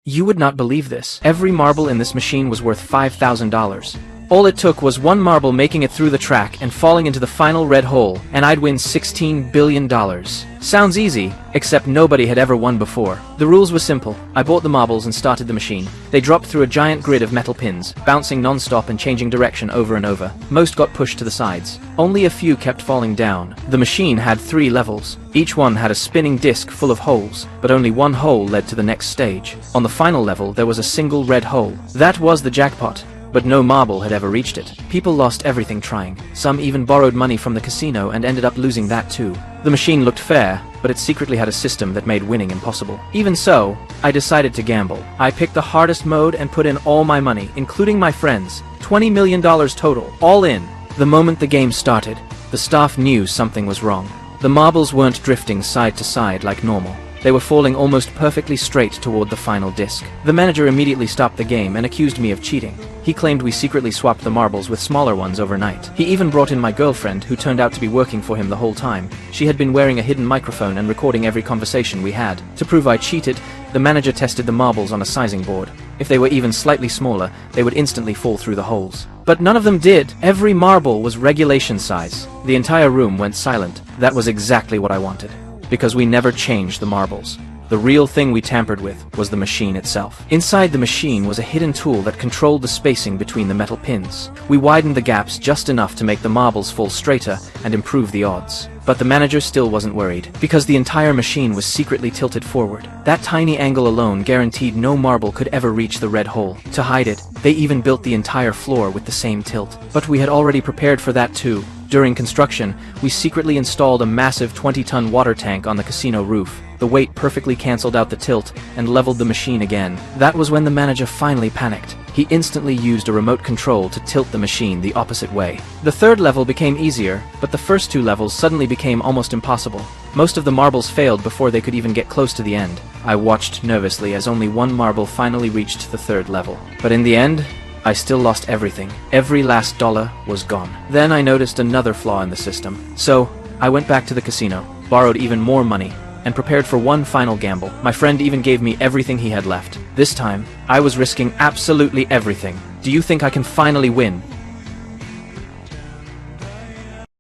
You would not believe this. Every marble in this machine was worth $5,000. All it took was one marble making it through the track and falling into the final red hole, and I'd win $16 billion. Sounds easy, except nobody had ever won before. The rules were simple. I bought the marbles and started the machine. They dropped through a giant grid of metal pins, bouncing non-stop and changing direction over and over. Most got pushed to the sides. Only a few kept falling down. The machine had 3 levels. Each one had a spinning disc full of holes, but only one hole led to the next stage. On the final level, there was a single red hole. That was the jackpot. But no marble had ever reached it. People lost everything trying. Some even borrowed money from the casino and ended up losing that too. The machine looked fair, but it secretly had a system that made winning impossible. Even so, I decided to gamble. I picked the hardest mode and put in all my money, including my friends. $20 million total, all in. The moment the game started, the staff knew something was wrong. The marbles weren't drifting side to side like normal. They were falling almost perfectly straight toward the final disc. The manager immediately stopped the game and accused me of cheating. He claimed we secretly swapped the marbles with smaller ones overnight. He even brought in my girlfriend, who turned out to be working for him the whole time. She had been wearing a hidden microphone and recording every conversation we had. To prove I cheated, the manager tested the marbles on a sizing board. If they were even slightly smaller, they would instantly fall through the holes. But none of them did. Every marble was regulation size. The entire room went silent. That was exactly what I wanted. Because we never changed the marbles. The real thing we tampered with was the machine itself. Inside the machine was a hidden tool that controlled the spacing between the metal pins. We widened the gaps just enough to make the marbles fall straighter and improve the odds. But the manager still wasn't worried, because the entire machine was secretly tilted forward. That tiny angle alone guaranteed no marble could ever reach the red hole. To hide it, they even built the entire floor with the same tilt. But we had already prepared for that too. During construction, we secretly installed a massive 20-ton water tank on the casino roof. The weight perfectly canceled out the tilt and leveled the machine again. That was when the manager finally panicked. He instantly used a remote control to tilt the machine the opposite way. The third level became easier, but the first 2 levels suddenly became almost impossible. Most of the marbles failed before they could even get close to the end. I watched nervously as only one marble finally reached the 3rd level. But in the end, I still lost everything. Every last dollar was gone. Then I noticed another flaw in the system. So, I went back to the casino, borrowed even more money, and prepared for one final gamble. My friend even gave me everything he had left. This time, I was risking absolutely everything. Do you think I can finally win?